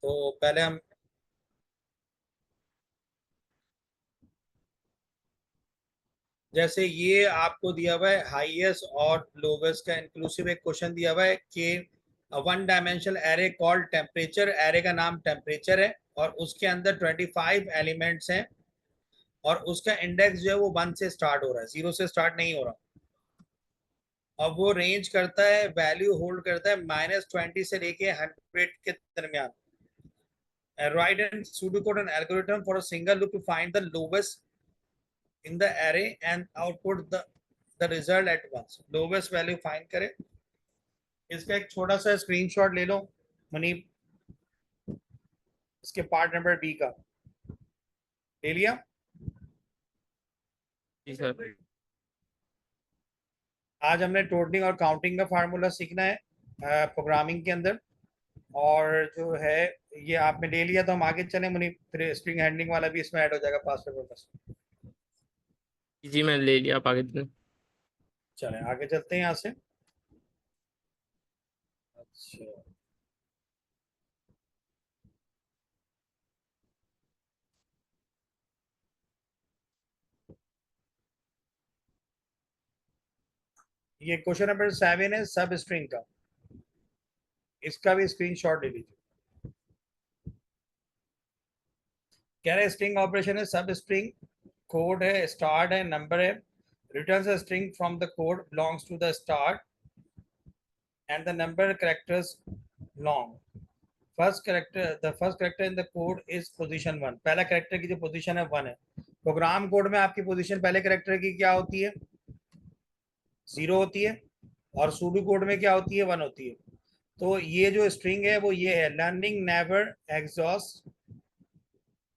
तो पहले हम जैसे ये आपको दिया हुआ है हाईएस्ट और लोवेस्ट का इंक्लूसिव एक क्वेश्चन दिया हुआ है कि one dimensional array called temperature, array का नाम टेम्परेचर है और उसके अंदर 25 एलिमेंट्स हैं और उसका इंडेक्स जो है वो 1 से स्टार्ट हो रहा है, 0 से स्टार्ट नहीं हो रहा। और वो रेंज करता है, वैल्यू होल्ड करता है -20 से लेके 100 के दरमियान। Write and pseudocode an algorithm for a single loop to find the lowest in the array and output the result at once. Lowest value find करे। इसका एक छोटा सा स्क्रीनशॉट ले लो मुनीब, इसके पार्ट नंबर बी का ले लिया। जी सर। आज हमने टोटलिंग और काउंटिंग का फार्मूला सीखना है प्रोग्रामिंग के अंदर। और जो है ये आपने ले लिया तो हम आगे चले मुनीब, फिर स्ट्रिंग हैंडलिंग वाला भी इसमें ऐड हो जाएगा पास पेपर में। जी मैं ले लिया, आप आगे चलें। चले आगे चलते हैं यहाँ से। अच्छा, ये क्वेश्चन नंबर 7 है सब स्ट्रिंग का, इसका भी स्क्रीनशॉट ले लीजिए। कह रहे स्ट्रिंग ऑपरेशन है, सब स्ट्रिंग कोड है, स्टार्ट है, नंबर है, returns a string from the code belongs to the start and the number characters long. First character in the code is position 1। पहला कैरेक्टर की जो पोजीशन है 1 है। Program code में आपकी पोजीशन पहले कैरेक्टर की क्या होती है? 0 होती है। और सूडो कोड में क्या होती है? 1 होती है। तो ये जो स्ट्रिंग है वो ये है, learning never exhaust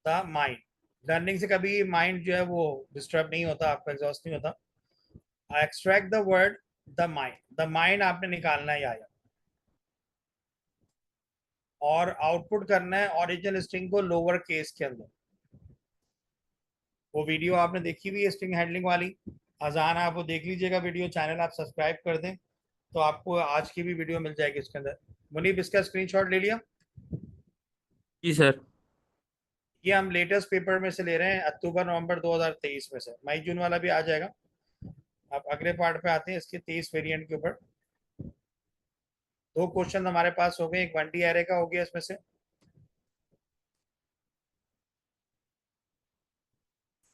the mind. Learning से कभी माइंड जो है वो डिस्टर्ब नहीं होता, आपका एग्जॉस्ट नहीं होता। Extract the word the mind, the mind आपने निकालना है आया, और आउटपुट करना है ओरिजिनल स्ट्रिंग को लोअर केस के अंदर। वो वीडियो आपने देखी हुई है स्ट्रिंग हैंडलिंग वाली, अजान, आप वो देख लीजिएगा वीडियो, चैनल आप सब्सक्राइब कर दें तो आपको आज की भी वीडियो मिल जाएगी इसके अंदर। मुनीब इसका स्क्रीनशॉट ले लिया। जी सर। ये हम लेटेस्ट पेपर में से ले रहे हैं, अक्टूबर नवंबर 2023 में से, मई जून वाला भी आ जाएगा। अब अगले पार्ट पे आते हैं, इसके 23 वेरिएंट के ऊपर। दो क्वेश्चन हमारे पास हो गए, एक 1D एरे का हो गया इसमें से।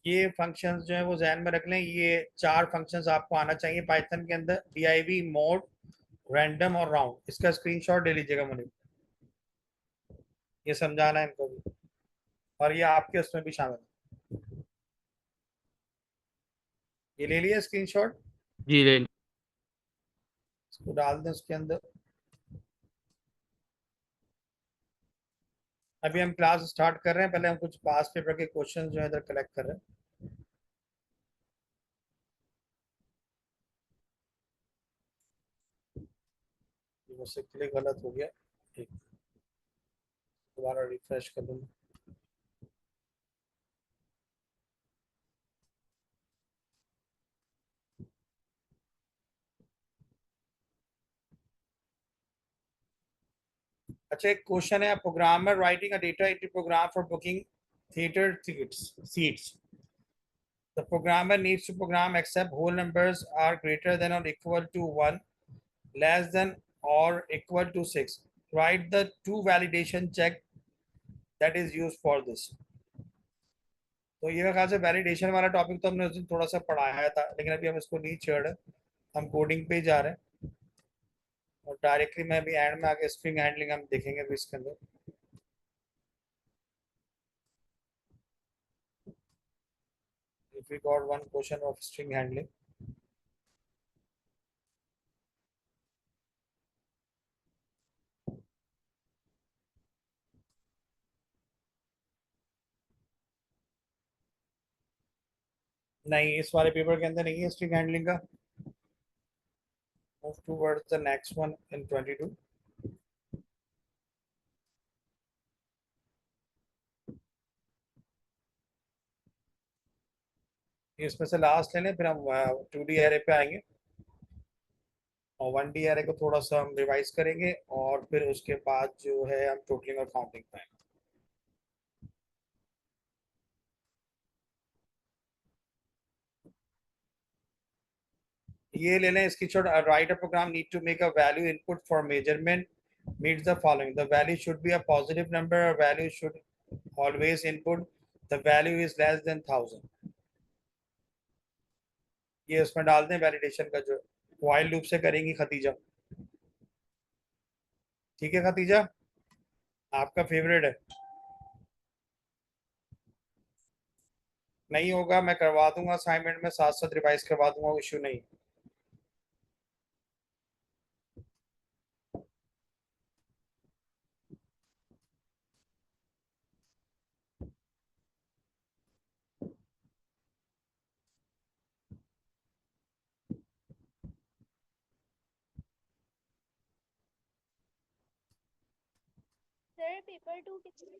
ये फंक्शंस जो है वो जहन में रख लें, ये 4 फंक्शंस आपको आना चाहिए पाइथन के अंदर, div, मोड, रैंडम और राउंड। इसका स्क्रीनशॉट ले लीजिएगा मुझे, ये समझाना है इनको भी, और ये आपके उसमें भी शामिल है। ये ले लिया स्क्रीनशॉट, जी ले लिया। इसको डाल दें उसके अंदर। अभी हम क्लास स्टार्ट कर रहे हैं, पहले हम कुछ पास पेपर के क्वेश्चन जो है इधर कलेक्ट कर रहे हैं। मुझसे क्लिक गलत हो गया, ठीक, दोबारा रिफ्रेश कर दूंगा। अच्छा, एक क्वेश्चन है, programmer writing a data entry program for booking theatre tickets seats. The programmer needs to program except whole numbers are greater than or equal to 1, less than or equal to 6. Write the two validation check that is used for this. तो ये मेरे ख्याल से validation वाला topic तो हमने उस दिन थोड़ा सा पढ़ाया था, लेकिन अभी हम इसको नहीं छेड़ रहे, हम कोडिंग पे ही जा रहे हैं। और डायरेक्टली मैं अभी एंड में आके स्ट्रिंग हैंडलिंग हम देखेंगे भी इसके अंदर। If we got one question of string handling, नहीं इस वाले पेपर के अंदर नहीं है स्ट्रिंग हैंडलिंग का। Move towards the next one in 22। इसमें से लास्ट लेने, फिर हम 2D एरे पे आएंगे और 1D एरे को थोड़ा सा हम रिवाइज करेंगे और फिर उसके बाद जो है हम टोटलिंग और काउंटिंग पे आएंगे। ये ले लें screenshot. Write a program need to make a value input for measurement meets the following. The value should be a positive number, or value should always input the value is less than 1000। ये उसमें डाल दें validation का जो while loop से करेंगी Khadija. ठीक है खतीजा, आपका फेवरेट है। नहीं होगा मैं करवा दूंगा असाइनमेंट में, साथ साथ रिवाइज करवा दूंगा, इशू नहीं। सर पेपर 2 कितने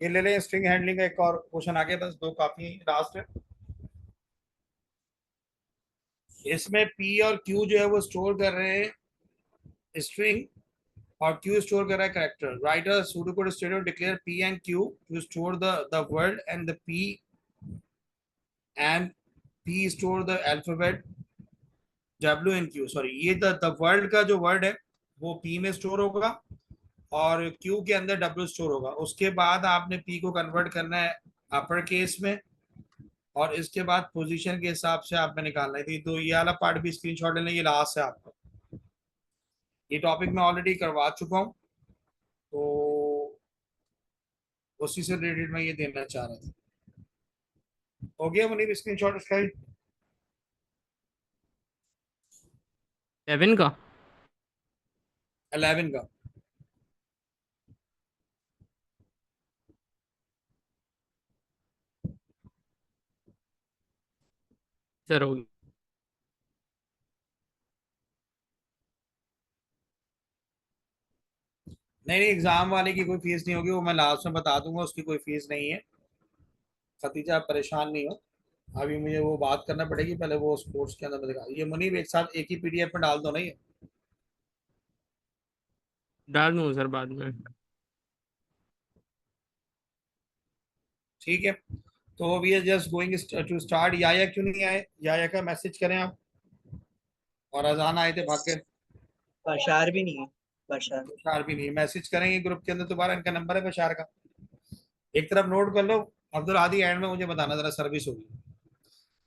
ये ले लें स्ट्रिंग हैंडलिंग का एक और क्वेश्चन आगे, बस दो काफी लास्ट है। इसमें पी और क्यू जो है वो स्टोर कर रहे हैं स्ट्रिंग, और क्यू स्टोर कर रहा है character. Right a pseudocode statement declare P and Q to store the word and the P and P store the alphabet W and Q. Sorry, ये द वर्ल्ड का जो वर्ड है वो P में store होगा और क्यू के अंदर डब्ल्यू स्टोर होगा। उसके बाद आपने पी को कन्वर्ट करना है अपर केस में, और इसके बाद पोजीशन के हिसाब से आपने निकालना है। तो ये वाला पार्ट भी स्क्रीनशॉट लेना, ये लास्ट है आपका। ये टॉपिक मैं ऑलरेडी करवा चुका हूँ, तो उसी से रिलेटेड मैं ये देना चाह रहा था। हो गया मुनीब स्क्रीनशॉट इसका ही? 7 का 11 का। सर हो गया। नहीं नहीं, एग्जाम वाले की कोई फीस नहीं होगी, वो मैं लास्ट में बता दूंगा, उसकी कोई फीस नहीं है। खतीजा आप परेशान नहीं हो, अभी मुझे वो बात करना पड़ेगी पहले, वो स्पोर्ट्स के अंदर दिखा। ये मुनीब एक साथ एक ही पीडीएफ में डाल दो ना ये। डाल दूंगा सर बाद में। ठीक है, तो we are just going to start. या क्यों नहीं आए? या का मैसेज करें आप। और अजान आए थे भाग के। बशार भी नहीं है। बशार बशार भी नहीं, मैसेज करेंगे ग्रुप के अंदर दोबारा, इनका नंबर है बशार का, एक तरफ नोट कर लो। अब्दुल आदि एंड में मुझे बताना जरा, सर्विस होगी।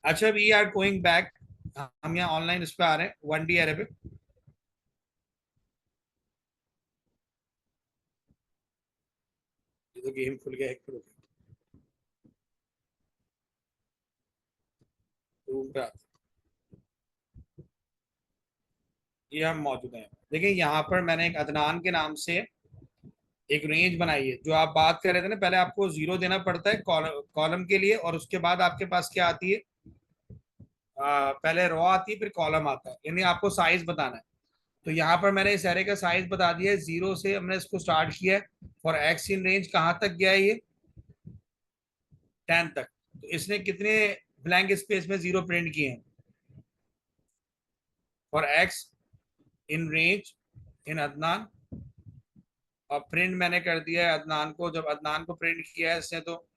अच्छा, वी आर गोइंग बैक। हम यहाँ ऑनलाइन इस पे आ रहे हैं 1D एरे पे। ये तो गेम खुल गया एक रूम पे आते हैं। ये हम मौजूद हैं। देखिए यहाँ पर मैंने एक अदनान के नाम से एक रेंज बनाई है। जो आप बात कर रहे थे ना, पहले आपको 0 देना पड़ता है कॉलम के लिए, और उसके बाद आपके पास क्या आती है, पहले रो आती है फिर कॉलम आता है, यानी आपको साइज बताना है। तो यहाँ पर मैंने इस एरे का साइज बता दिया है, 0 से हमने इसको स्टार्ट किया है। फॉर एक्स इन रेंज कहाँ तक गया है ये? 10 तक। तो इसने कितने ब्लैंक स्पेस में 0 प्रिंट किए हैं? फॉर एक्स इन रेंज इन अदनान, और प्रिंट मैंने कर दिया है अदनान को। जब अदनान को प्रिंट किया है इसने, तो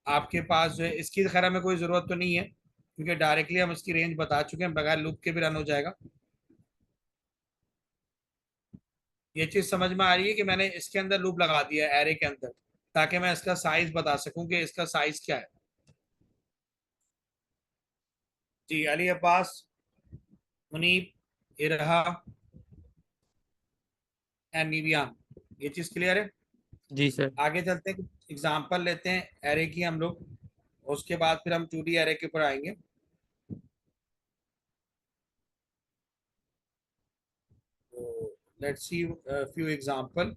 आपके पास जो है, इसकी खैर हमें कोई जरूरत तो नहीं है क्योंकि डायरेक्टली हम इसकी रेंज बता चुके हैं, बगैर लूप के भी रन हो जाएगा। ये चीज समझ में आ रही है कि मैंने इसके अंदर लूप लगा दिया है एरे के अंदर, ताकि मैं इसका साइज बता सकूं कि इसका साइज क्या है। जी, अली अब्बास, मुनीब, इरहा एंड निवियान, ये चीज क्लियर है? जी सर। आगे चलते हैं, एग्जांपल लेते हैं एरे की हम लोग, उसके बाद फिर हम 2D एरे के ऊपर आएंगे। तो let's see few example.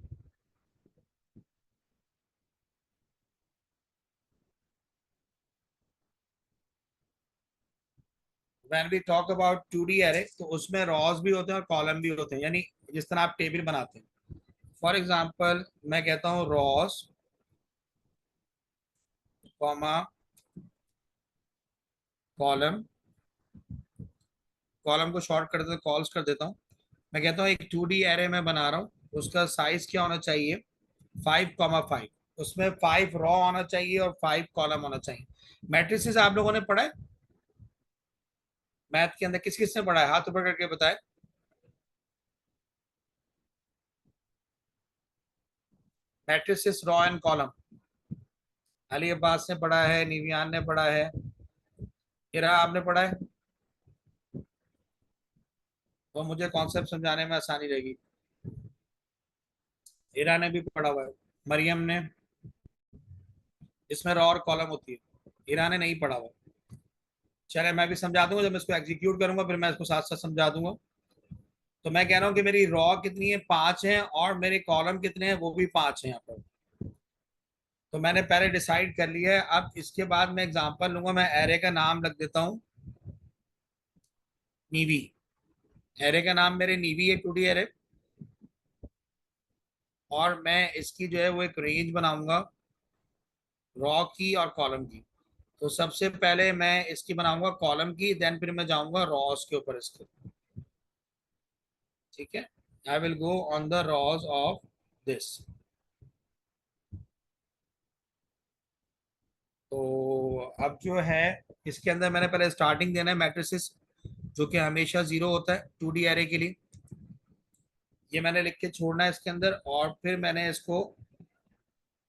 When we talk about 2D array, तो उसमें रॉज भी होते हैं और कॉलम भी होते हैं, यानी जिस तरह आप टेबल बनाते हैं। फॉर एग्जांपल मैं कहता हूँ रॉज कॉमा कॉलम, कॉलम को शॉर्ट कर देता हूँ, कॉल्स कर देता हूँ। मैं कहता हूँ एक 2D एरे में बना रहा हूँ, उसका साइज क्या होना चाहिए, 5,5। उसमें 5 रॉ होना चाहिए और 5 कॉलम होना चाहिए। मैट्रिसेस आप लोगों ने पढ़ा है मैथ के अंदर? किस किस ने पढ़ा है, हाथ ऊपर करके बताए। Matrices raw and column, Ali Abbas ने पढ़ा है, निवियान ने पढ़ा है, इरा आपने पढ़ा है, तो मुझे कॉन्सेप्ट समझाने में आसानी रहेगी। इरा ने भी पढ़ा हुआ है, मरियम ने, इसमें रॉ और कॉलम होती है। इरा ने नहीं पढ़ा हुआ। चले मैं भी समझा दूंगा, जब मैं इसको एग्जीक्यूट करूंगा फिर मैं इसको साथ साथ समझा दूंगा। तो मैं कह रहा हूँ कि मेरी रॉ कितनी है, 5 है, और मेरे कॉलम कितने हैं, वो भी 5 है यहाँ पर। तो मैंने पहले डिसाइड कर लिया है। अब इसके बाद मैं एग्जांपल लूंगा, मैं एरे का नाम रख देता हूँ नीवी। एरे का नाम मेरे नीवी है, 2D एरे। और मैं इसकी जो है वो एक रेंज बनाऊंगा रॉ की और कॉलम की। तो सबसे पहले मैं इसकी बनाऊंगा कॉलम की, देन फिर मैं जाऊंगा रॉस के ऊपर इसके। ठीक है, I will go on the Ross of this. तो अब जो है इसके अंदर मैंने पहले स्टार्टिंग देना है मैट्रिसेस, जो कि हमेशा 0 होता है 2D एरे के लिए। ये मैंने लिख के छोड़ना है इसके अंदर, और फिर मैंने इसको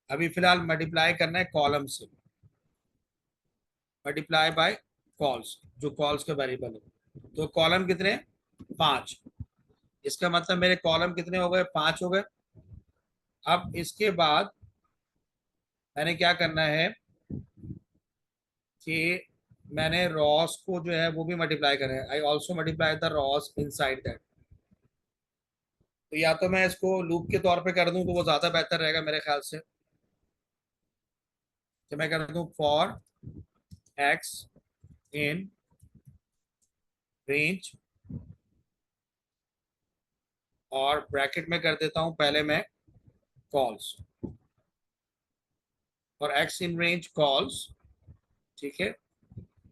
अभी फिलहाल मल्टीप्लाई करना है कॉलम से, मल्टीप्लाई बाय कॉल्स, जो कॉल्स के वेरिएबल है। तो कॉलम कितने, 5। इसका मतलब मेरे कॉलम कितने हो गए, 5 हो गए। अब इसके बाद मैंने क्या करना है कि मैंने रॉस को जो है वो भी मल्टीप्लाई करना है। I also multiply the Ross inside that. तो या तो मैं इसको लूप के तौर पे कर दूं तो वो ज्यादा बेहतर रहेगा मेरे ख्याल से। तो मैं कर दूं फॉर एक्स इन रेंज, और ब्रैकेट में कर देता हूं पहले मैं कॉल्स, और एक्स इन रेंज कॉल्स। ठीक है,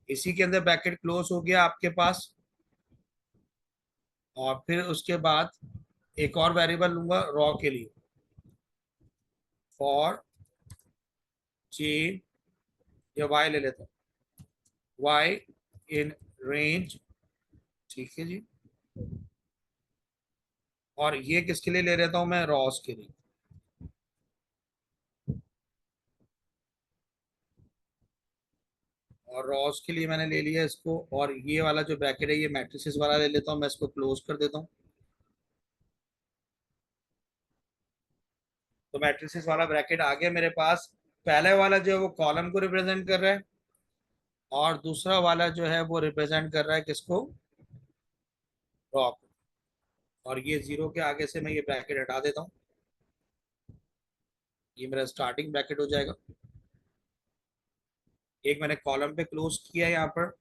इसी के अंदर ब्रैकेट क्लोज हो गया आपके पास। और फिर उसके बाद एक और वेरिएबल लूंगा रॉ के लिए, फॉर जे, या वाई ले लेता हूँ, वाई इन रेंज। ठीक है जी, और ये किसके लिए ले लेता हूं मैं, रॉस के लिए। और रॉस के लिए मैंने ले लिया इसको, और ये वाला जो ब्रैकेट है ये मैट्रिसेस वाला ले लेता हूँ मैं, इसको क्लोज कर देता हूँ। तो मैट्रिसेस वाला ब्रैकेट आ गया मेरे पास। पहले वाला जो है वो कॉलम को रिप्रेजेंट कर रहा है, और दूसरा वाला जो है वो रिप्रेजेंट कर रहा है किसको, रॉ को। और ये 0 के आगे से मैं ये ब्रैकेट हटा देता हूँ, ये मेरा स्टार्टिंग ब्रैकेट हो जाएगा। एक मैंने कॉलम पे क्लोज किया यहाँ पर,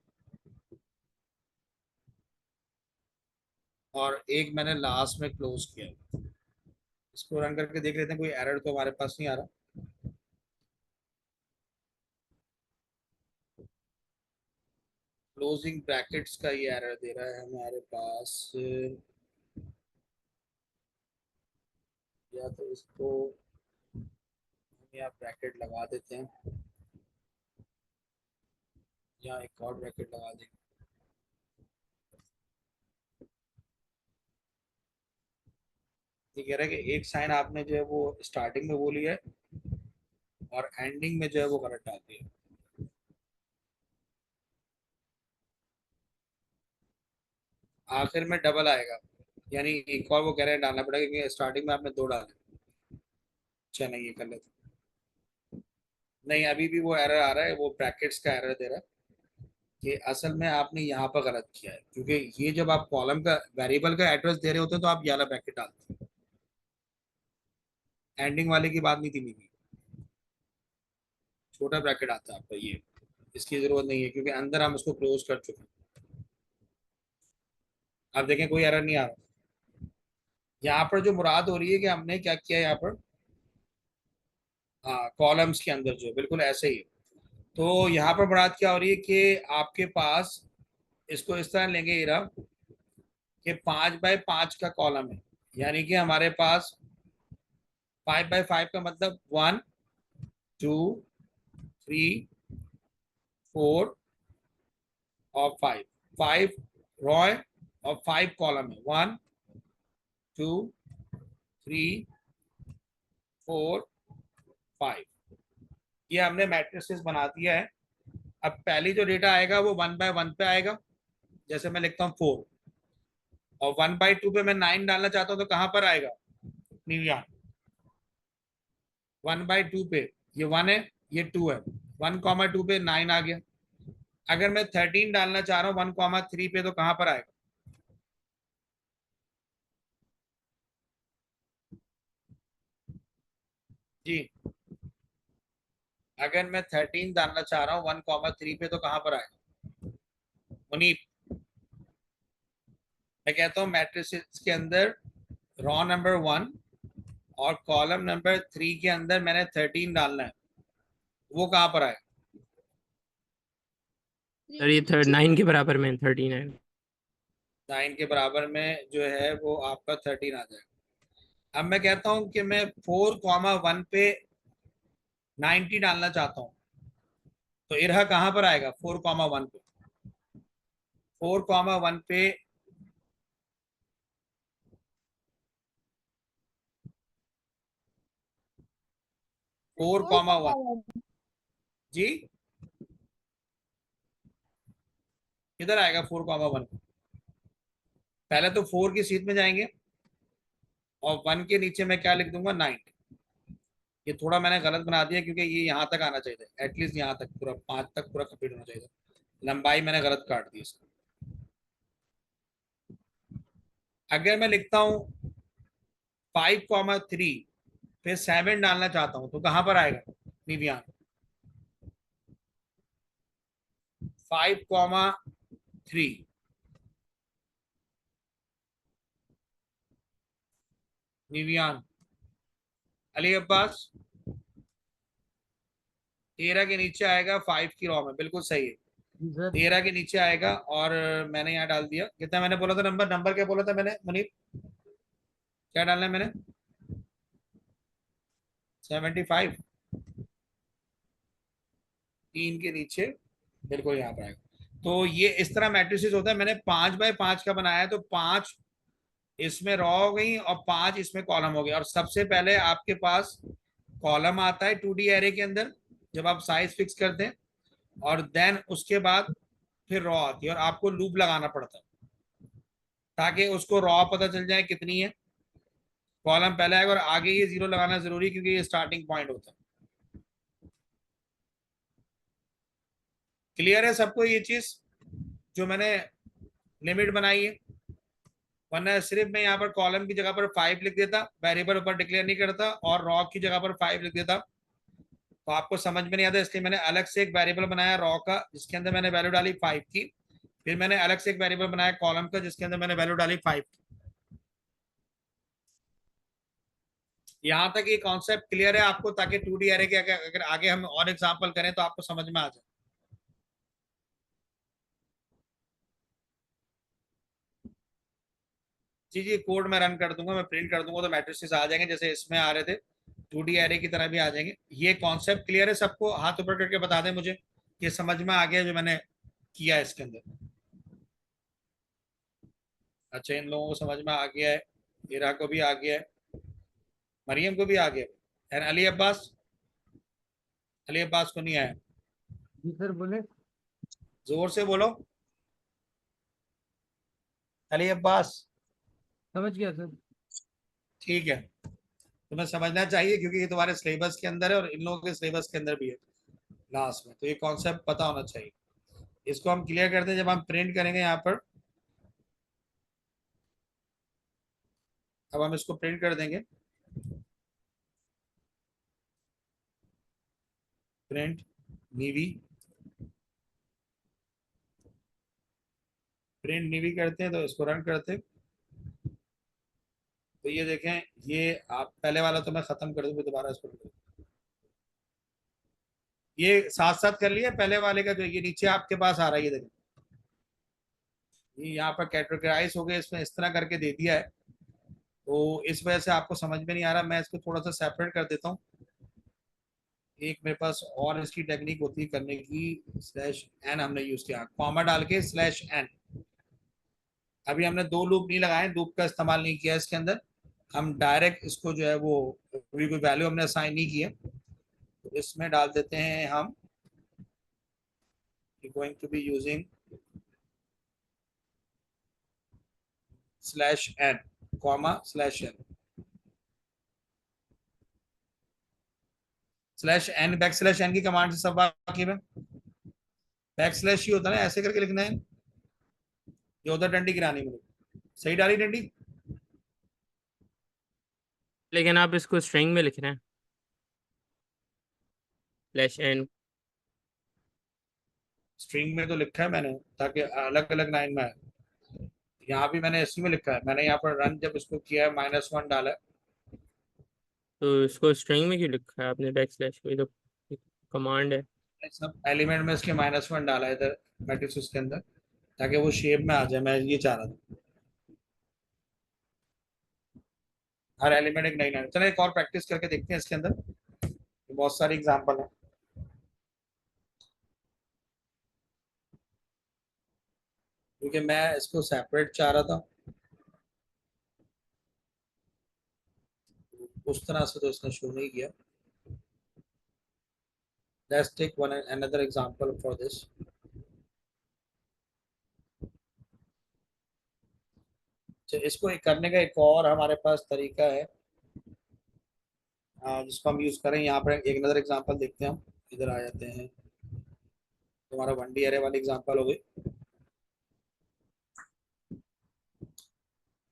और एक मैंने लास्ट में क्लोज किया। इसको रन करके देख लेते हैं, कोई एरर तो हमारे पास नहीं आ रहा। क्लोजिंग ब्रैकेट्स का ये एरर दे रहा है हमारे पास। या तो इसको यहाँ ब्रैकेट लगा देते हैं, या एक और ब्रैकेट लगा देंगे। ये कह रहा है कि एक साइन आपने जो है वो स्टार्टिंग में वो लिया है, और एंडिंग में जो है वो गलत डाल दिया। आखिर में डबल आएगा, यानी एक और वो कह रहे हैं डालना पड़ेगा, क्योंकि स्टार्टिंग में आपने 2 डाले। चलो ये कर लेते हैं। नहीं, अभी भी वो एरर आ रहा है, वो ब्रैकेट्स का एरर दे रहा है कि असल में आपने यहाँ पर गलत किया है, क्योंकि ये जब आप कॉलम का वेरिएबल का एड्रेस दे रहे होते हैं तो आप ये वाला ब्रैकेट डालते हैं, एंडिंग वाले की बात नहीं थी मेरी। छोटा ब्रैकेट आता है आपका ये, इसकी जरूरत नहीं है क्योंकि अंदर हम उसको क्लोज कर चुके हैं। आप देखें कोई एरर नहीं आ रहा। यहाँ पर जो मुराद हो रही है कि हमने क्या किया यहाँ पर, हाँ कॉलम्स के अंदर जो बिल्कुल ऐसे ही है। तो यहाँ पर बात क्या हो रही है कि आपके पास इसको इस तरह लेंगे इरा कि 5x5 का कॉलम है, यानी कि हमारे पास 5x5 का मतलब 1 2 3 4 और 5 5 रो है और 5 कॉलम है, 1 2 3 4 5। ये हमने मैट्रिसेस बना दिया है। अब पहली जो डेटा आएगा वो 1x1 पे आएगा, जैसे मैं लिखता हूँ 4, और 1/2 पे मैं 9 डालना चाहता हूँ तो कहां पर आएगा, न्यूयॉर्क। 1/2 पे ये 1 है, ये 2 है, 1,2 पे 9 आ गया। अगर मैं 13 डालना चाह रहा हूँ 1,3 पे तो कहां पर आएगा, जी। अगर मैं 13 डालना चाह रहा हूँ 1,3 पे तो कहां पर आएगा मुनीब। मैं कहता हूँ मैट्रिसेस के अंदर रॉ नंबर 1 और कॉलम नंबर 3 के अंदर मैंने 13 डालना है, वो कहां पर आएगा, सर ये 9 के बराबर में 13 है। 9 के बराबर में जो है वो आपका 13 आ जाएगा। अब मैं कहता हूं कि मैं 4,1 पे 90 डालना चाहता हूं, तो इरहा कहां पर आएगा 4,1 पे, 4,1 पे 4,1 जी किधर आएगा 4,1, पहले तो 4 की सीट में जाएंगे और 1 के नीचे मैं क्या लिख दूंगा 9। ये थोड़ा मैंने गलत बना दिया क्योंकि ये यहाँ तक आना चाहिए था, एटलीस्ट यहाँ तक पूरा 5 तक पूरा कंप्लीट होना चाहिए था, लंबाई मैंने गलत काट दी इसको। अगर मैं लिखता हूँ 5,3 फिर 7 डालना चाहता हूँ तो कहां पर आएगा निवियान, 5,3 निवियान अली अब्बास 13 के नीचे आएगा 5 की रॉ में, बिल्कुल सही है, 13 के नीचे आएगा। और मैंने यहाँ डाल दिया, कितना मैंने बोला था नंबर, नंबर क्या बोला था मैंने मुनीब, क्या डालना है मैंने 75, 3 के नीचे बिल्कुल यहाँ पर आएगा। तो ये इस तरह मैट्रिसेस होता है। मैंने 5x5 का बनाया है तो 5 इसमें रॉ हो गई और 5 इसमें कॉलम हो गए। और सबसे पहले आपके पास कॉलम आता है 2D एरे के अंदर जब आप साइज फिक्स करते हैं, और देन उसके बाद फिर रॉ आती है और आपको लूप लगाना पड़ता है ताकि उसको रॉ पता चल जाए कितनी है। कॉलम पहले आएगा और आगे ये 0 लगाना जरूरी क्योंकि ये स्टार्टिंग पॉइंट होता है। क्लियर है सबको ये चीज जो मैंने लिमिट बनाई है, वरना सिर्फ मैं यहाँ पर कॉलम की जगह पर 5 लिख देता, वेरिएबल ऊपर डिक्लेयर नहीं करता, और रॉ की जगह पर 5 लिख देता तो आपको समझ में नहीं आता। इसलिए मैंने अलग से एक वेरिएबल बनाया रॉ का जिसके अंदर मैंने वैल्यू डाली 5 की, फिर मैंने अलग से एक वेरिएबल बनाया कॉलम का जिसके अंदर मैंने वैल्यू डाली 5 की। यहाँ तक ये कॉन्सेप्ट क्लियर है आपको, ताकि 2D एरे के अगर आगे हम और एग्जांपल करें तो आपको समझ में आ जाए। जी जी कोड में रन कर दूंगा, मैं प्रिंट कर दूंगा तो मैट्रिसेस आ जाएंगे जैसे इसमें आ रहे थे, 2D एरे की तरह भी आ जाएंगे। ये कॉन्सेप्ट क्लियर है सबको, हाथ ऊपर करके बता दें मुझे ये समझ में आ गया जो मैंने किया है इसके अंदर। अच्छा इन लोगों को समझ में आ गया है, हीरा को भी आ गया है, मरियम को भी आ गया, एंड अली अब्बास, अली अब्बास को नहीं आया, जी सर बोले। जोर से बोलो अली अब्बास। समझ गया सर। ठीक है, तुम्हें समझना चाहिए क्योंकि ये तुम्हारे सिलेबस के अंदर है और इन लोगों के सिलेबस के अंदर भी है लास्ट में, तो ये कॉन्सेप्ट पता होना चाहिए। इसको हम क्लियर करते हैं जब हम प्रिंट करेंगे यहाँ पर। अब हम इसको प्रिंट कर देंगे, प्रिंट नीवी, प्रिंट नीवी करते हैं तो इसको रन करते हैं। तो ये देखें, ये आप पहले वाला तो मैं खत्म कर दूं फिर दोबारा इसको ये साथ साथ कर लिया पहले वाले का, जो ये नीचे आपके पास आ रहा है, ये देखो, ये यहाँ पर कैटेगराइज हो गए, इसमें इस तरह करके दे दिया है, तो इस वजह से आपको समझ में नहीं आ रहा। मैं इसको थोड़ा सा सेपरेट कर देता हूँ। एक मेरे पास और इसकी टेक्निक होती है करने की, स्लैश एन हमने यूज किया, कॉमा डाल के स्लैश एन। अभी हमने दो लूप नहीं लगाए, लूप का इस्तेमाल नहीं किया इसके अंदर, हम डायरेक्ट इसको जो है वो अभी कोई वैल्यू हमने असाइन नहीं की है, तो इसमें डाल देते हैं हम going to be using slash n, comma slash n, slash n, back slash n की कमांड से सब बाकी में बैक स्लैश ही होता है ना, ऐसे करके लिखना है। जो उधर डंडी गिरानी मुझे, सही डाली डंडी? लेकिन आप इसको स्ट्रिंग में लिख रहे हैं, स्लैश एन। स्ट्रिंग में तो लिखा है मैंने ताकि अलग अलग लाइन में आए। यहाँ भी मैंने इसी में लिखा है, मैंने यहाँ पर रन जब इसको किया है -1 डाला है। तो इसको स्ट्रिंग में क्यों लिखा है आपने बैक स्लैश को? ये तो कमांड है। सब एलिमेंट में इसके -1 डाला है इधर मैट्रिक्स के अंदर, ताकि वो शेप में आ जाए, मैं ये चाह रहा था। हर एलिमेंट एक नई लाइन। चलो एक और प्रैक्टिस करके देखते हैं इसके अंदर, बहुत सारी एग्जांपल है। क्योंकि मैं इसको सेपरेट चाह रहा था, उस तरह से तो इसने शुरू नहीं किया। Let's take one another example for this. तो इसको करने का एक और हमारे पास तरीका है, जिसको हम यूज करें। यहाँ पर एक नजर एग्जांपल देखते हैं हम, इधर आ जाते हैं। तुम्हारा 1D एरे वाली एग्जांपल हो गई,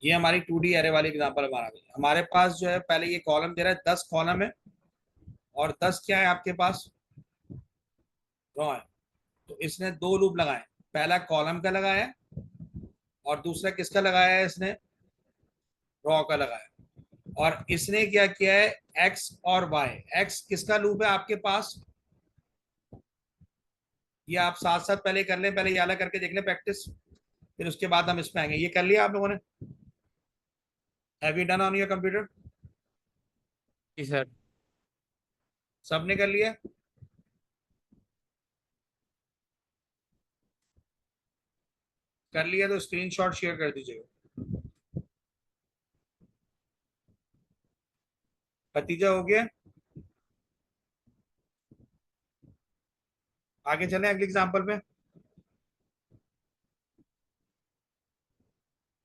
ये हमारी 2D एरे वाली एग्जांपल हमारा गई। हमारे पास जो है पहले ये कॉलम दे रहा है, 10 कॉलम है और 10 क्या है आपके पास, रो है। तो इसने दो लूप लगाए, पहला कॉलम का लगाया और दूसरा किसका लगाया है, इसने रॉ का लगाया। और इसने क्या किया है, एक्स और वाई, एक्स किसका लूप है आपके पास, ये आप साथ साथ पहले कर लें, पहले ये वाला करके देख लें प्रैक्टिस, फिर उसके बाद हम इसमें आएंगे। ये कर लिया आप लोगों ने, have you done on your computer? जी सर। सबने कर लिया? कर लिया तो स्क्रीनशॉट शेयर कर दीजिएगा। भतीजा हो गया? आगे चलें अगली एग्जांपल पे।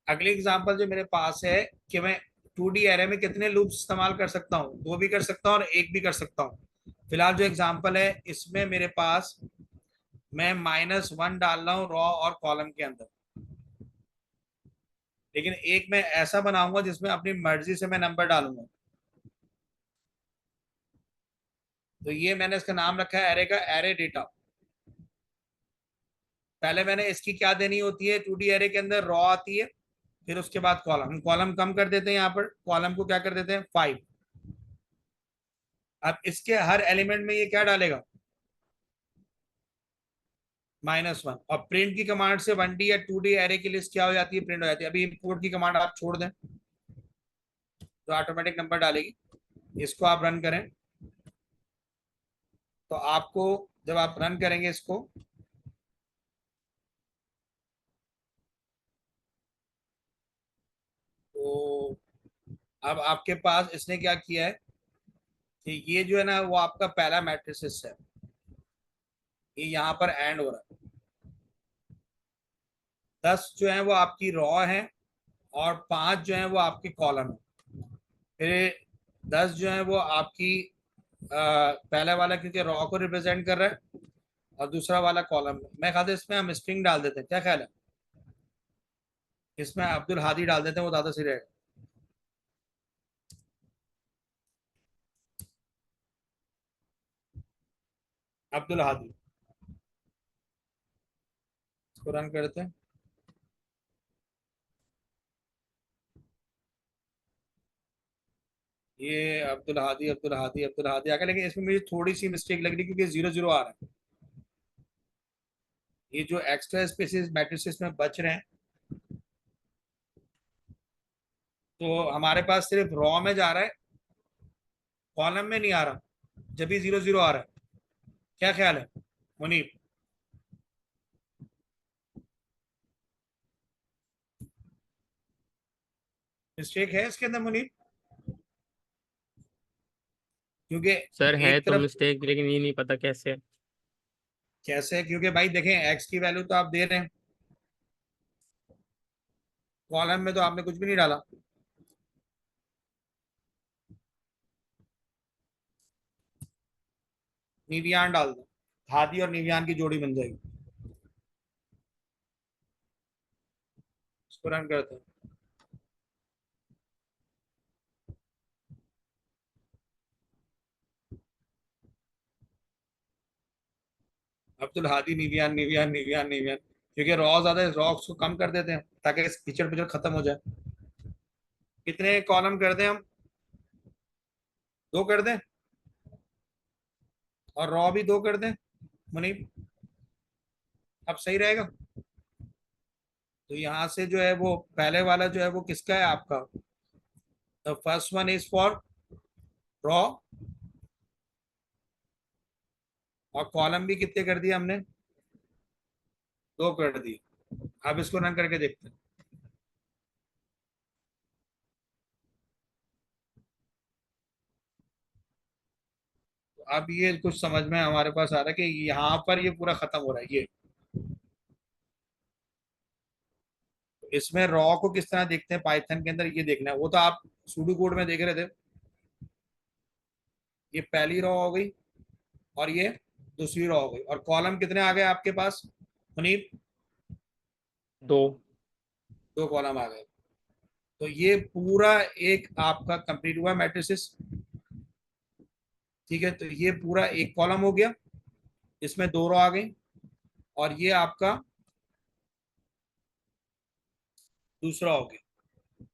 अगली एग्जांपल जो मेरे पास है कि मैं 2D एरे में कितने लूप्स इस्तेमाल कर सकता हूँ, दो भी कर सकता हूँ और एक भी कर सकता हूँ। फिलहाल जो एग्जांपल है इसमें मेरे पास मैं -1 डाल रहा हूँ रॉ और कॉलम के अंदर, लेकिन एक मैं ऐसा बनाऊंगा जिसमें अपनी मर्जी से मैं नंबर डालूंगा। तो ये मैंने इसका नाम रखा है एरे का, एरे डेटा। पहले मैंने इसकी क्या देनी होती है, 2D एरे के अंदर रॉ आती है, फिर उसके बाद कॉलम, हम कॉलम कम कर देते हैं, यहाँ पर कॉलम को क्या कर देते हैं 5। अब इसके हर एलिमेंट में ये क्या डालेगा, -1। और प्रिंट की कमांड से 1D या 2D एरे की लिस्ट क्या हो जाती है, प्रिंट हो जाती है। अभी इंपोर्ट की कमांड आप छोड़ दें तो ऑटोमेटिक नंबर डालेगी। इसको आप रन करें तो आपको, जब आप रन करेंगे इसको, तो अब आपके पास इसने क्या किया है कि ये जो है ना वो आपका पहला मैट्रिक्स है, ये यहाँ पर एंड हो रहा है। 10 जो है वो आपकी रॉ है और 5 जो है वो आपके कॉलम है। फिर 10 जो है वो आपकी पहला वाला क्योंकि रॉ को रिप्रेजेंट कर रहा है और दूसरा वाला कॉलम है। मैं ख्याल इसमें हम स्ट्रिंग डाल देते हैं, क्या ख्याल है? इसमें अब्दुल हादी डाल देते हैं, वो ज्यादा सही रहेगा। अब्दुल हादी, इसको रन करते हैं। ये अब्दुल हादी आ गया, लेकिन इसमें मुझे थोड़ी सी मिस्टेक लग रही है क्योंकि 0 0 आ रहा है। ये जो एक्स्ट्रा स्पेसेस मैट्रिसेस में बच रहे हैं, तो हमारे पास सिर्फ रॉ में जा रहा है, कॉलम में नहीं आ रहा, जब भी 0 0 आ रहा है। क्या ख्याल है मुनीब? मिस्टेक है इसके अंदर मुनीब? क्योंकि सर है एक तो तरफ मिस्टेक, लेकिन ये नहीं पता कैसे है। कैसे है, क्योंकि भाई देखें एक्स की वैल्यू तो आप दे रहे हैं, कॉलम में तो आपने कुछ भी नहीं डाला। निवियान डाल दो, हादी और निवियान की जोड़ी बन जाएगी। इसको रन करते हैं। अब्दुल हादी निवियान निवियान निवियान निवियान, क्योंकि रॉ ज्यादा है, रॉ को कम कर देते हैं ताकि कीचड़ पिचड़ खत्म हो जाए। कितने कॉलम कर दें हम? 2 कर दें, और रॉ भी 2 कर दें मुनीब, अब सही रहेगा? तो यहाँ से जो है वो पहले वाला जो है वो किसका है आपका? The first one is for raw, और कॉलम भी कितने कर दिए हमने? 2 कर दिए। अब इसको रन करके देखते हैं। तो अब ये कुछ समझ में हमारे पास आ रहा है कि यहाँ पर ये पूरा खत्म हो रहा है। ये इसमें रॉ को किस तरह देखते हैं पाइथन के अंदर, ये देखना है। वो तो आप सूडो कोड में देख रहे थे। ये पहली रॉ हो गई और ये दूसरी रॉ हो गई, और कॉलम कितने आ गए आपके पास मुनीब? 2। 2 कॉलम आ गए। तो ये पूरा एक आपका कंप्लीट हुआ मैट्रिसेस। ठीक है, तो ये पूरा एक कॉलम हो गया, इसमें 2 रो आ गई, और ये आपका दूसरा हो गया।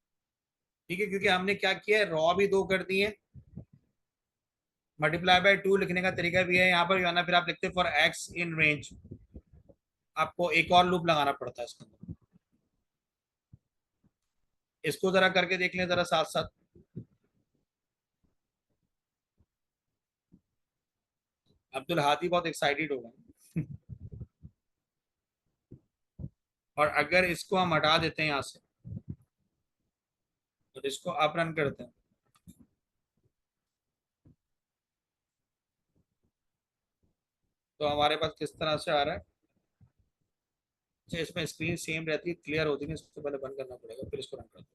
ठीक है, क्योंकि हमने क्या किया है, रॉ भी 2 कर दिए। मल्टीप्लाई बाय 2 लिखने का तरीका भी है यहाँ पर, या ना फिर आप लिखते फॉर एक्स इन रेंज। आपको एक और लूप लगाना पड़ता है इसके अंदर। इसको जरा करके देख लें जरा साथ साथ। अब्दुल हादी बहुत एक्साइटेड हो गए। और अगर इसको हम हटा देते हैं यहाँ से, तो इसको आप रन करते हैं, तो हमारे पास किस तरह से आ रहा है। अच्छा, इसमें स्क्रीन सेम रहती है, क्लियर होती है, इसको पहले बंद करना पड़ेगा, फिर इसको रन करते हैं।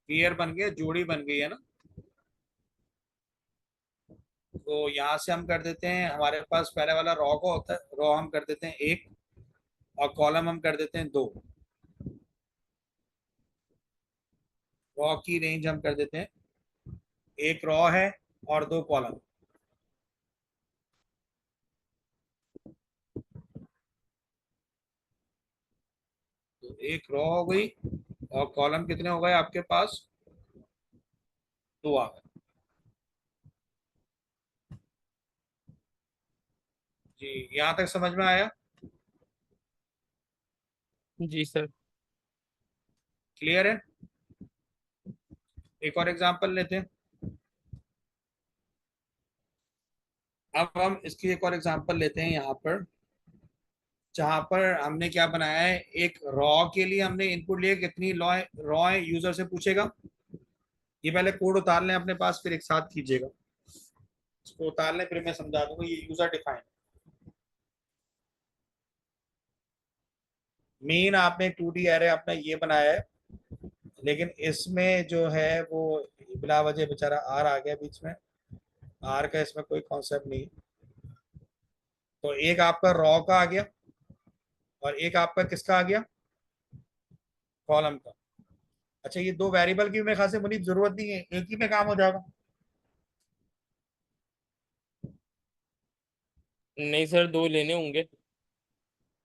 क्लियर बन गया, जोड़ी बन गई है ना। तो यहाँ से हम कर देते हैं, हमारे पास पहले वाला रॉ को होता है, रॉ हम कर देते हैं 1, और कॉलम हम कर देते हैं 2। रॉ की रेंज हम कर देते हैं, 1 रॉ है और 2 कॉलम। तो 1 रॉ हो गई, और कॉलम कितने हो गए आपके पास? 2 आ गए। जी, यहाँ तक समझ में आया? जी सर। क्लियर है? एक और एग्जांपल लेते हैं। अब हम इसकी एक और एग्जांपल लेते हैं यहाँ पर, जहां पर हमने क्या बनाया है, एक रॉ के लिए हमने इनपुट लिए, कितनी रॉ है यूजर से पूछेगा। ये पहले कोड उतार लें अपने पास, फिर एक साथ कीजिएगा। इसको उतार लें, फिर मैं समझा दूंगा। ये यूजर डिफाइन मेन आपने 2D एरे अपना ये बनाया है, लेकिन इसमें जो है वो बिला वजह बेचारा आर आ गया बीच में। आर का इसमें कोई कॉन्सेप्ट नहीं। तो एक आपका रॉ का आ गया, और एक आपका किसका आ गया? कॉलम का। अच्छा, ये 2 वेरिएबल की मेरे ख्याल से मुनीब जरूरत नहीं है, एक ही में काम हो जाएगा। नहीं सर, 2 लेने होंगे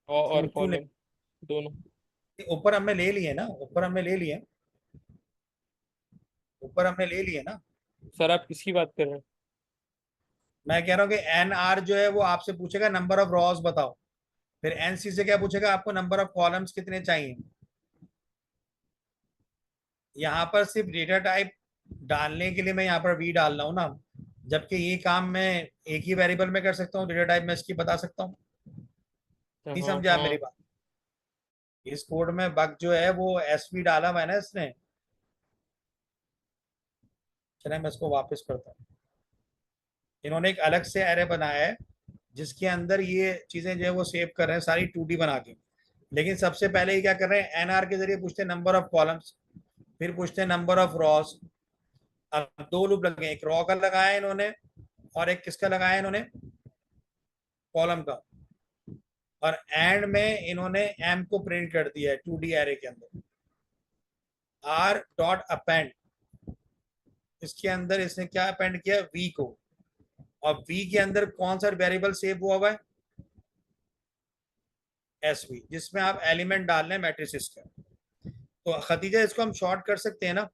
और क्यों कॉलम दोनों। ऊपर हमने ले लिए ना, ऊपर हमने ले लिए, ऊपर हमने ले लिए ना। सर आप किसकी बात कर रहे हैं? मैं कह रहा हूँ कि एन आर जो है वो आपसे पूछेगा नंबर ऑफ रॉस बताओ, फिर एन सी से क्या पूछेगा, आपको नंबर ऑफ कॉलम्स कितने चाहिए। यहाँ पर सिर्फ डेटा टाइप डालने के लिए मैं यहाँ पर वी डाल रहा हूँ ना, जबकि ये काम मैं एक ही वेरिएबल में कर सकता हूँ, डेटा टाइप मैं इसकी बता सकता हूँ। नहीं हाँ समझा आप मेरी हाँ। बात? इस कोड में बग जो है वो एस वी डाला हुआ है ना इसने। चले मैं इसको वापस करता हूँ। इन्होंने एक अलग से एरे बनाया है जिसके अंदर ये चीजें जो है वो सेव कर रहे हैं सारी 2D बना के। लेकिन सबसे पहले ये क्या कर रहे हैं, एनआर के जरिए पूछते हैं नंबर ऑफ कॉलम्स, फिर पूछते हैं नंबर ऑफ रॉस। अब 2 लूप लगे, एक रॉ का लगाया इन्होंने और एक किसका लगाया इन्होंने, कॉलम का। और एंड में इन्होंने एम को प्रिंट कर दिया है 2D एरे के अंदर। आर डॉट अपेंड, इसके अंदर इसने क्या अपेंड किया, वी को। और वी के अंदर कौन सा वेरिएबल सेव हुआ है, एस वी, जिसमें आप एलिमेंट डाल रहे हैं मैट्रिसेस का। तो खतीजा इसको हम शॉर्ट कर सकते हैं ना,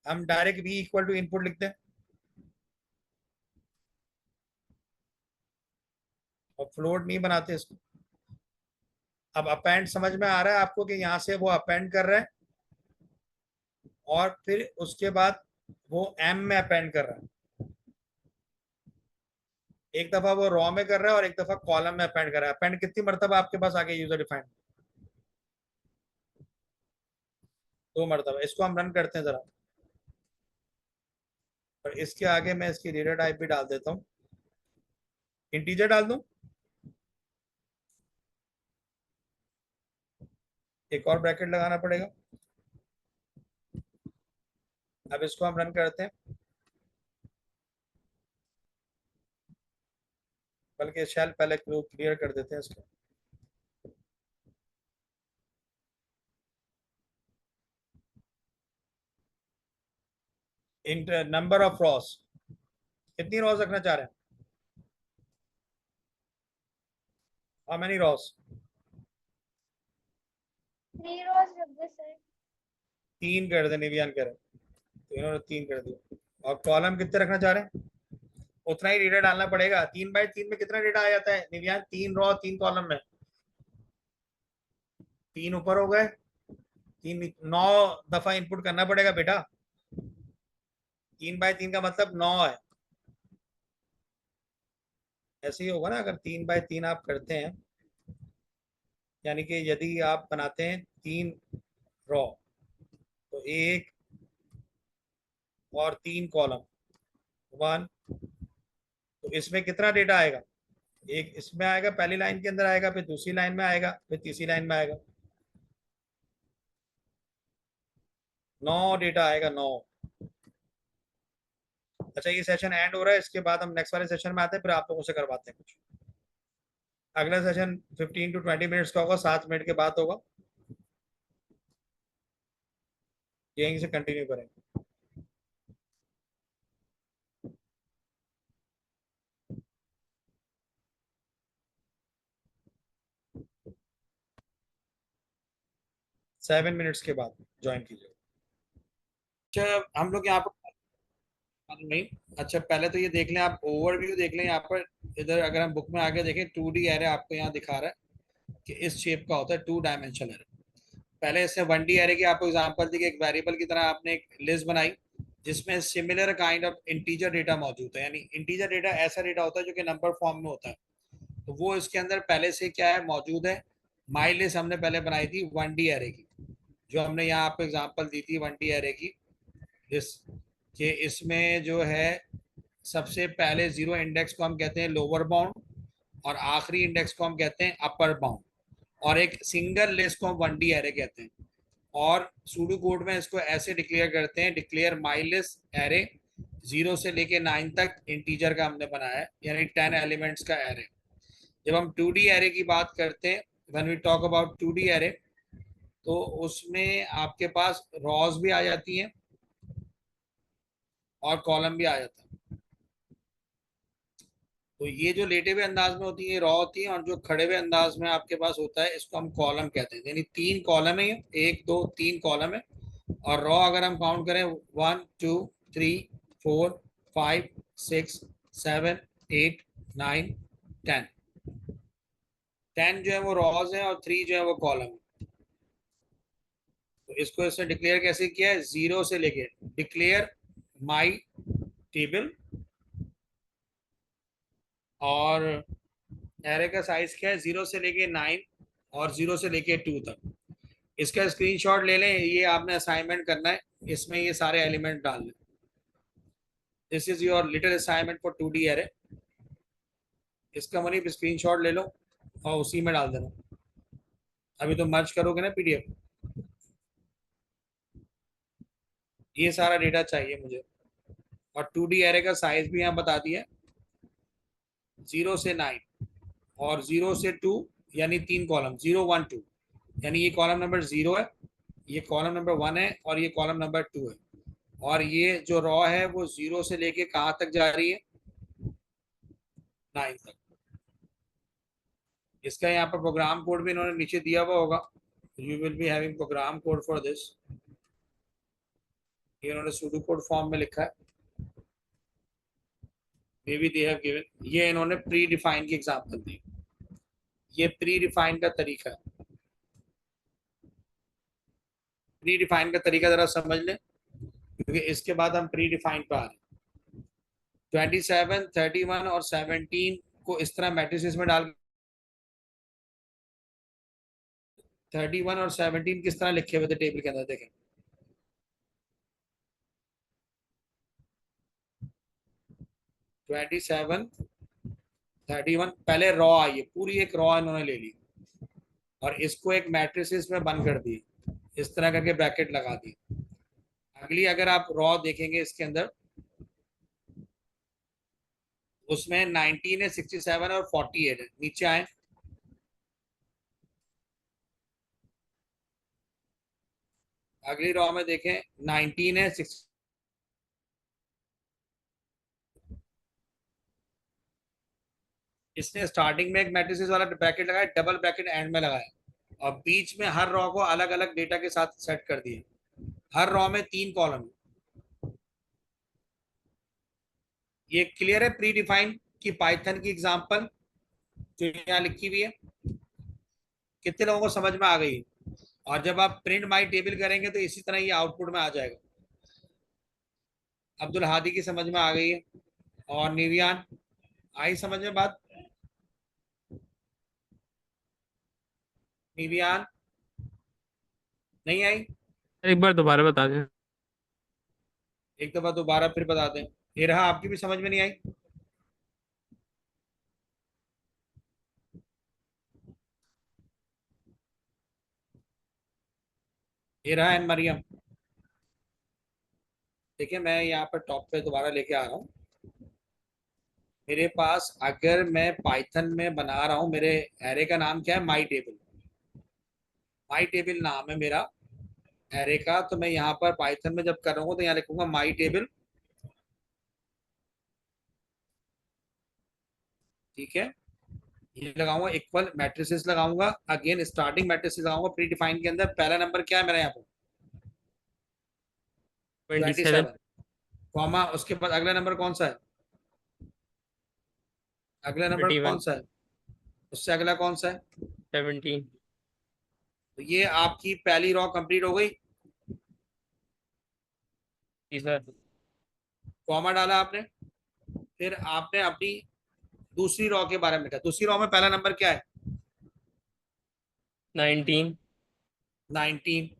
हम direct v equal to input लिखते हैं और फ्लोट नहीं बनाते इसको। अब अपेंड समझ में आ रहा है आपको कि यहाँ से वो अपेंड कर रहा है और फिर उसके बाद वो एम में अपेंड कर रहा है। एक दफा वो रॉ में कर रहा है और एक दफा कॉलम में अपेंड कर रहा है। अपेंड कितनी मरतबा आपके पास आगे यूजर डिफाइंड, 2 मरतबा। इसको हम रन करते हैं जरा, और इसके आगे मैं इसकी डेटा टाइप भी डाल देता हूँ, इंटीजर डाल दूं। एक और ब्रैकेट लगाना पड़ेगा। अब इसको हम रन करते हैं, बल्कि शेल पहले क्लियर कर देते हैं इसको। नंबर ऑफ रॉस, कितनी रॉस रखना चाह रहे हैं, हाउ मेनी रॉस, 3 rows रख दे सर। 3 कर दे निवियान कह रहे हैं। तो इन्होंने 3 कर दिया। और कॉलम कितने रखना चाह रहे हैं, उतना ही डेटा डालना पड़ेगा। 3 बाई 3 में कितना डेटा आ जाता है निवियान, 3 रॉ 3 कॉलम में, 3 ऊपर हो गए, 3 9 दफा इनपुट करना पड़ेगा बेटा। 3 बाई 3 का मतलब 9 है। ऐसे ही होगा ना, अगर 3 बाई 3 आप करते हैं, यानी कि यदि आप बनाते हैं 3 रॉ तो 1 और 3 कॉलम 1, तो इसमें कितना डेटा आएगा, एक इसमें आएगा, पहली लाइन के अंदर आएगा, फिर दूसरी लाइन में आएगा, फिर तीसरी लाइन में आएगा, 9 डेटा आएगा, 9। अच्छा ये सेशन एंड हो रहा है, इसके बाद हम नेक्स्ट वाले सेशन में आते हैं, फिर आप लोगों से करवाते हैं कुछ। अगला सेशन 15 to 20 मिनट्स का होगा, 7 मिनट के बाद होगा, यहीं से कंटिन्यू करेंगे। सेवन मिनट्स के बाद ज्वाइन कीजिए। अच्छा हम लोग यहाँ पर नहीं, अच्छा पहले तो ये देख लें, आप ओवरव्यू देख लें यहाँ पर। इधर अगर हम बुक में आगे देखें 2D एरे आपको यहाँ दिखा रहा है कि इस शेप का होता है 2 डायमेंशनल एरे। पहले इसने 1D एरे की आपको एग्जांपल दी कि एक वेरिएबल की तरह आपने एक लिस्ट बनाई जिसमें similar kind of integer data मौजूद है। यानी इंटीजर डेटा ऐसा डेटा होता है जो कि नंबर फॉर्म में होता है, तो वो इसके अंदर पहले से क्या है मौजूद है। माई लिस्ट हमने पहले बनाई थी 1D एरे की, जो हमने यहाँ आपको एग्जांपल दी थी 1D एरे की, इस कि इसमें जो है सबसे पहले 0 इंडेक्स को हम कहते हैं लोअर बाउंड और आखिरी इंडेक्स को हम कहते हैं अपर बाउंड, और एक सिंगल लिस्ट को हम 1D एरे कहते हैं। और सूडो कोड में इसको ऐसे डिक्लेयर करते हैं, डिक्लेयर माई लिस्ट एरे 0 से लेके 9 तक इंटीजर का हमने बनाया है, यानी 10 एलिमेंट्स का एरे। जब हम 2D एरे की बात करते हैं, when we talk about 2D array, तो उसमें आपके पास रॉज भी आ जाती हैं और कॉलम भी आ जाता है। तो ये जो लेटे हुए अंदाज में होती है रॉ होती है, और जो खड़े हुए अंदाज में आपके पास होता है इसको हम कॉलम कहते हैं। यानी 3 कॉलम है, ये 1 2 3 कॉलम है। और रॉ अगर हम काउंट करें 1 2 3 4 5 6 7 8 9 10, 10 जो है वो रॉज है और 3 जो है वो कॉलम है। तो इसको इसने डिक्लेयर कैसे किया है, 0 से लेके डिक्लेयर माई टेबल, और एरे का साइज क्या है 0 से लेके 9 और 0 से लेके 2 तक। इसका स्क्रीनशॉट ले लें, ये आपने असाइनमेंट करना है, इसमें ये सारे एलिमेंट डाल लें। This is your little assignment for 2D array. इसका मनी स्क्रीनशॉट ले लो और उसी में डाल देना। अभी तो मर्ज करोगे ना पीडीएफ, ये सारा डेटा चाहिए मुझे। और 2D एरे का साइज भी यहाँ बता दिया, 0 से 9 और 0 से 2, यानी 3 कॉलम 0 1 2, यानी ये कॉलम नंबर 0 है, ये कॉलम नंबर 1 है और ये कॉलम नंबर 2 है। और ये जो रॉ है वो 0 से लेके कहाँ तक जा रही है, 9 तक। इसका यहाँ पर प्रोग्राम कोड भी इन्होंने नीचे दिया हुआ होगा, you will be having program code for this. ये इन्होंने सूडो कोड फॉर्म में लिखा है, may be they have given. ये इन्होंने प्री डिफाइन की एग्जांपल दी, ये प्री डिफाइन का तरीका है। प्री डिफाइन का तरीका जरा समझ लें, क्योंकि इसके बाद हम प्री डिफाइन पर आ रहे हैं। 27 31 और 17 को इस तरह मैट्रिसेस में डाल, 31 और 17 किस तरह लिखे हुए थे टेबल के अंदर देखें। 27 31 पहले रॉ आई है, पूरी एक रॉ इन्होंने ले ली और इसको एक मैट्रिसेस में बंद कर दी, इस तरह करके ब्रैकेट लगा दी। अगली अगर आप रॉ देखेंगे इसके अंदर, उसमें 19 है, 67 और 48 है। नीचे आए, अगली रॉ में देखें 19 है, 6 इसने स्टार्टिंग में एक मैट्रिसेस वाला ब्रैकेट लगाया, डबल ब्रैकेट एंड में लगाया, और बीच में हर रॉ को अलग अलग डेटा के साथ सेट कर दिए। हर रॉ में 3 कॉलम। ये क्लियर है प्री डिफाइंड की पाइथन की एग्जांपल जो यहाँ लिखी हुई है, कितने लोगों को समझ में आ गई। और जब आप प्रिंट माई टेबल करेंगे तो इसी तरह ये आउटपुट में आ जाएगा। अब्दुल हादी की समझ में आ गई है, और निवियान आई समझ में बात, निवियान नहीं आई, एक बार दोबारा बता दें। एक दफा दोबारा फिर बता दें। ये रहा, आपकी भी समझ में नहीं आई। ये रहा एन मरियम। देखिए मैं यहाँ पर टॉप पे दोबारा लेके आ रहा हूँ। मेरे पास अगर मैं पाइथन में बना रहा हूँ, मेरे एरे का नाम क्या है, माई टेबल। माई टेबल नाम है मेरा एरे का। तो मैं यहाँ पर पाइथन में जब कर रहा हूँ तो यहाँ लिखूंगा माई टेबल, ठीक है। ये लगाऊंगा इक्वल मैट्रिसेस लगाऊंगा, अगेन स्टार्टिंग मैट्रिसेस लगाऊंगा प्री डिफाइन के अंदर। पहला नंबर क्या है मेरा यहाँ पर 27 27, कॉमा उसके बाद अगला नंबर कौन सा है, अगला नंबर कौन 31 सा है, उससे अगला कौन सा है। 17। तो ये आपकी पहली रॉ कंप्लीट हो गई, जी सर। कॉमा डाला आपने। फिर आपने अपनी दूसरी रॉ के बारे में लिखा। दूसरी रॉ में पहला नंबर क्या है, 19 19।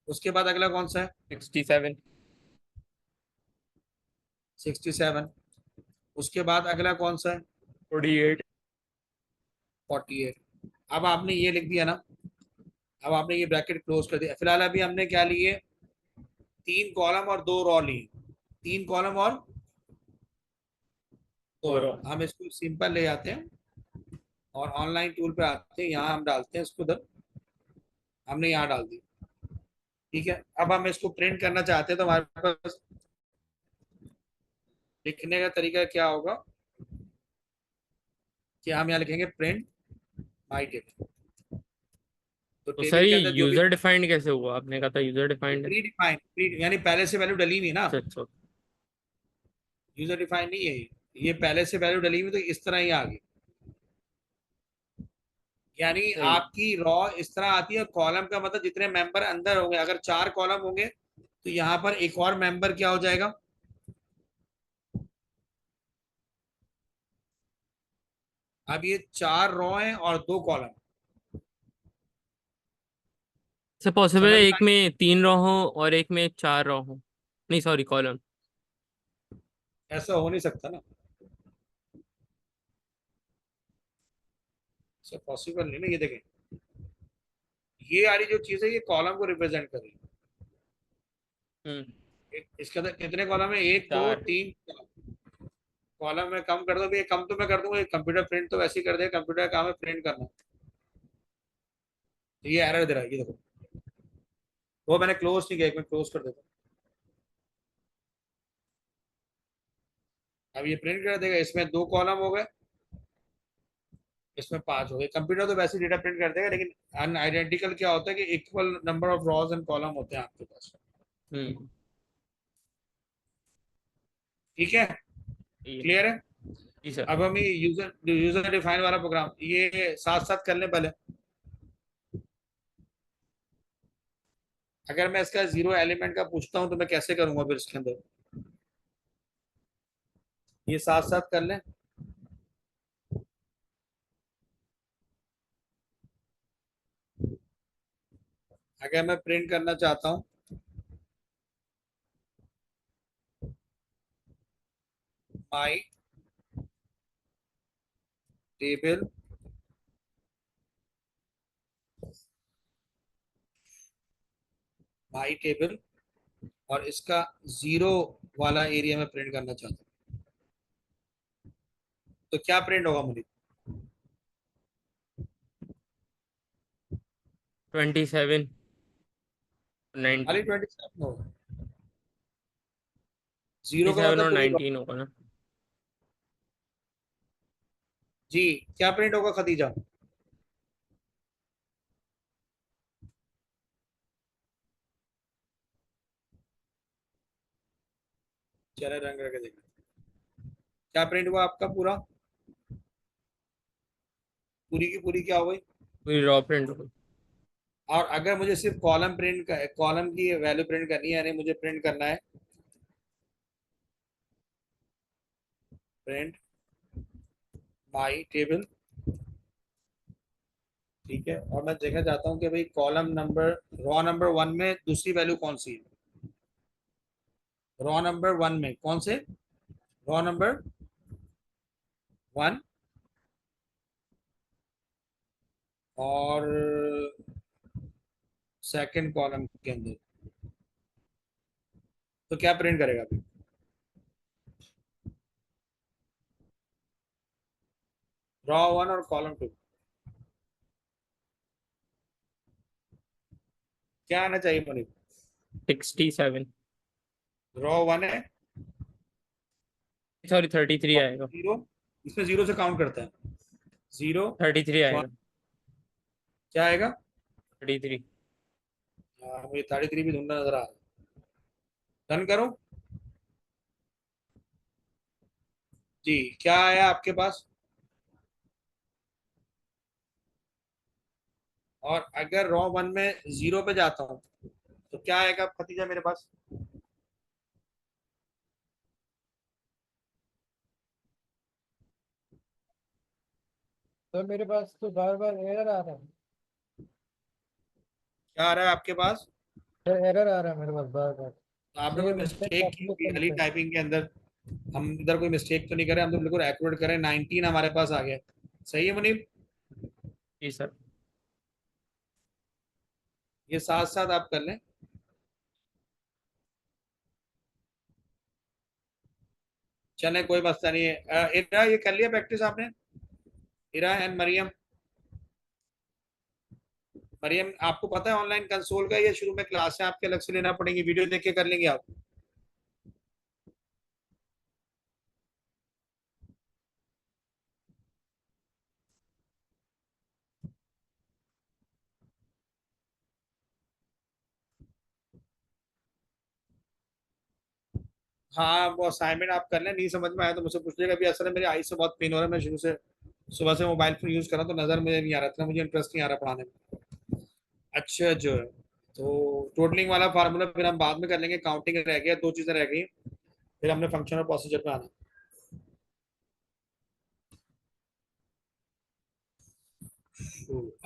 उसके बाद अगला कौन सा है, 67 67। उसके बाद अगला कौन सा है, 48 48। अब आपने ये लिख दिया ना, अब आपने ये ब्रैकेट क्लोज कर दिया। फिलहाल अभी हमने क्या लिए, 3 कॉलम और 2 रॉ लिए, 3 कॉलम और 2 रॉ। हम इसको सिंपल ले जाते हैं और ऑनलाइन टूल पे आते हैं, यहाँ हम डालते हैं इसको उधर, हमने यहाँ डाल दी, ठीक है। अब हम इसको प्रिंट करना चाहते हैं तो हमारे पास लिखने का तरीका क्या होगा कि हम यहाँ लिखेंगे प्रिंट माई टेबल। तो तो टेबल सर के ये अंदर जो भी यूजर डिफाइंड कैसे हुआ? आपने कहा था यूजर डिफाइंड है। प्री डिफाइंड, यानी पहले से वैल्यू डली हुई ना, अच्छा अच्छा। यूजर डिफाइंड नहीं है ये पहले से वैल्यू डली हुई, तो इस तरह ही आ गई। यानी सही। आपकी रॉ इस तरह आती है, कॉलम का मतलब जितने मेंबर अंदर होंगे, अगर 4 कॉलम होंगे तो यहाँ पर एक और मेंबर क्या हो जाएगा, अब ये 4 रॉ हैं और 2 कॉलम। से पॉसिबल है समझ में एक में 3 रो हो और एक में 4 रो हो? नहीं सॉरी, कॉलम। ऐसा हो नहीं सकता ना, ऐसा पॉसिबल नहीं ना। ये देखें, ये वाली जो चीज है ये कॉलम को रिप्रेजेंट कर रही है। हम्म। इसके अंदर कितने कॉलम है, 1 2 4। 3 कॉलम में कम कर दो भी, कम तो मैं कर दूंगा, कंप्यूटर प्रिंट तो वैसे ही कर देगा, कंप्यूटर का काम है प्रिंट करना। तो ये एरर दे रहा है, ये देखो, वो मैंने क्लोज नहीं किया, एक मिनट क्लोज कर देता हूँ। अब ये प्रिंट कर देगा, इसमें 2 कॉलम हो गए, इसमें 5 हो गए। कंप्यूटर तो वैसे डेटा प्रिंट कर देगा, लेकिन अनआइडेंटिकल क्या होता है कि equal number of rows and column होते हैं आपके पास। हम्म। ठीक है, ये क्लियर है। जी सर। अब हम ये यूजर डिफाइन वाला प्रोग्राम ये साथ साथ कर लें पहले। अगर मैं इसका 0 एलिमेंट का पूछता हूं तो मैं कैसे करूंगा फिर इसके अंदर, ये साथ साथ कर लें। अगर मैं प्रिंट करना चाहता हूं माई टेबल माई टेबल और इसका 0 वाला एरिया में प्रिंट करना चाहता हूं, तो क्या प्रिंट होगा मुझे? 27 खाली 19। 27 होगा, 0 का 27 मतलब और पूरी row। 19 होगा ना? जी, क्या प्रिंट होगा खदीजा? चले रंग करके देखना, क्या प्रिंट हुआ आपका पूरा, पूरी की पूरी क्या हो गई? पूरी रॉ प्रिंट होगी। और अगर मुझे सिर्फ कॉलम प्रिंट कॉलम की वैल्यू प्रिंट करनी है, यानी मुझे प्रिंट करना है प्रिंट माई टेबल, ठीक है, और मैं देखना चाहता हूँ कि भाई कॉलम नंबर रॉ नंबर 1 में दूसरी वैल्यू कौन सी है, रॉ नंबर 1 में कौन से, रॉ नंबर 1 और सेकंड कॉलम के अंदर, तो क्या प्रिंट करेगा अभी? रॉ 1 और कॉलम 2 क्या आना चाहिए मुझे? 67। रॉ 1 है, सॉरी 33 आएगा। 0, इसमें 0 से काउंट करता है, 0 33 1, आएगा। क्या आएगा? 33। हाँ, मुझे 33 भी ढूंढना नजर आ रहा है। डन करो जी, क्या आया आपके पास? और अगर रॉ 1 में 0 पे जाता हूँ तो क्या आएगा खतीजा मेरे पास? तो मेरे पास तो बार बार एरर आ रहा है। क्या आ रहा है आपके पास? एरर आ रहा है मेरे पास बार बार। तो आपने कोई सेव इंस्टेंट मिस्टेक की होगी एप्लीकेशन अली पे। टाइपिंग के अंदर, हम इधर कोई मिस्टेक तो नहीं करें, हम तो बिल्कुल एक्यूरेट करें, 19 हमारे पास आ गया। सही है मुनीब, जी सर। ये साथ साथ आप कर लें। चले कोई मसला नहीं है। इरा ये कर लिया प्रैक्टिस आपने? इरा एंड मरियम, मरियम आपको पता है ऑनलाइन कंसोल का, ये शुरू में क्लास है आपके अलग से लेना पड़ेगी, वीडियो देख के कर लेंगे आप? हाँ वो असाइनमेंट आप कर लें, नहीं समझ में आया तो मुझसे पूछ लेगा। अभी असल में मेरी आई से बहुत पेन हो रहा है, मैं शुरू से सुबह से मोबाइल फोन यूज कर रहा हूँ, तो नजर मुझे नहीं आ रहा था, मुझे इंटरेस्ट नहीं आ रहा पढ़ाने में। अच्छा जो है, तो टोटलिंग वाला फार्मूला फिर हम बाद में कर लेंगे। काउंटिंग रह गया, दो चीजें रह गई, फिर हमने फंक्शन और प्रोसीजर पे आना।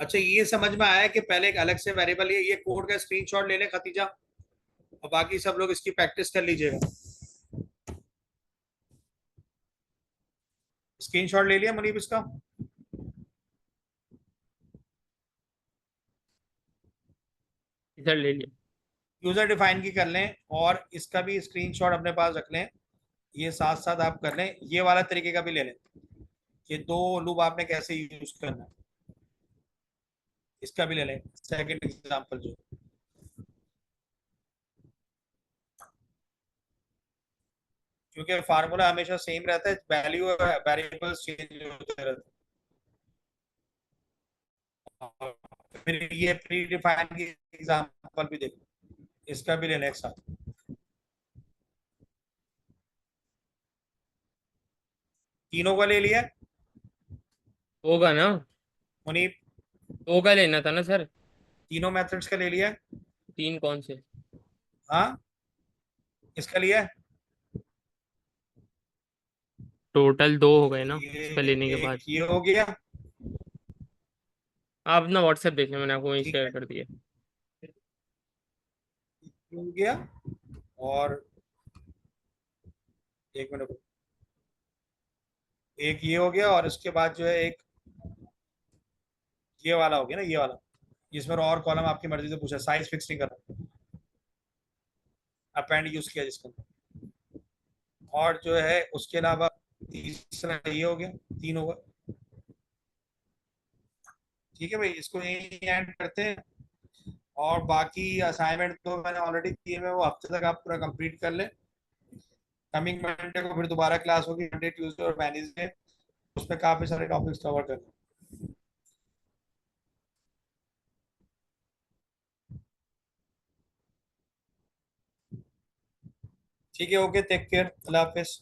अच्छा ये समझ में आया कि पहले एक अलग से वेरिएबल ये कोड का स्क्रीनशॉट ले ले खतीजा, और बाकी सब लोग इसकी प्रैक्टिस कर लीजिएगा। स्क्रीनशॉट ले लिया मुनीब इसका? इधर ले लिया। यूजर डिफाइन की कर लें, और इसका भी स्क्रीनशॉट अपने पास रख लें। ये साथ साथ आप कर लें, ये वाला तरीके का भी ले लें, ये दो लूप आपने कैसे यूज करना है, इसका भी ले लें सेकंड एग्जांपल जो। क्योंकि फार्मूला हमेशा सेम रहता है, वैल्यू वेरिएबल्स चेंज होते रहते हैं। फिर ये प्री डिफाइन की एग्जांपल भी देखो, इसका भी ले लें एक साथ। तीनों का ले लिया होगा ना, मुनीब? दो का लेना था ना सर। तीनों मेथड्स का ले लिया? तीन कौन से? हाँ इसका लिया? टोटल दो हो गए ना ये इसका लेने के एक बाद। ये हो गया, आप अपना व्हाट्सएप देख लें, मैंने आपको वहीं ठीक शेयर है, कर दिया। ये हो गया, और एक मिनट, एक ये हो गया, और इसके बाद जो है एक ये वाला हो गया ना, ये वाला, जिसमें और कॉलम आपकी मर्जी से पूछा, साइज फिक्स नहीं करना, अपेंड यूज किया जिसका। और जो है उसके अलावा तीसरा ये हो गया, तीन होगा। ठीक है भाई, इसको यही एंड करते हैं, और बाकी असाइनमेंट तो मैंने ऑलरेडी किए हुए, वो हफ्ते तक आप पूरा कंप्लीट कर लें। कमिंग मंडे को फिर दोबारा क्लास होगी, मंडे ट्यूसडे और वेडनेसडे, उसमें काफी सारे टॉपिक्स कवर करना। ठीक है, ओके, टेक केयर, अल्लाह हाफिज।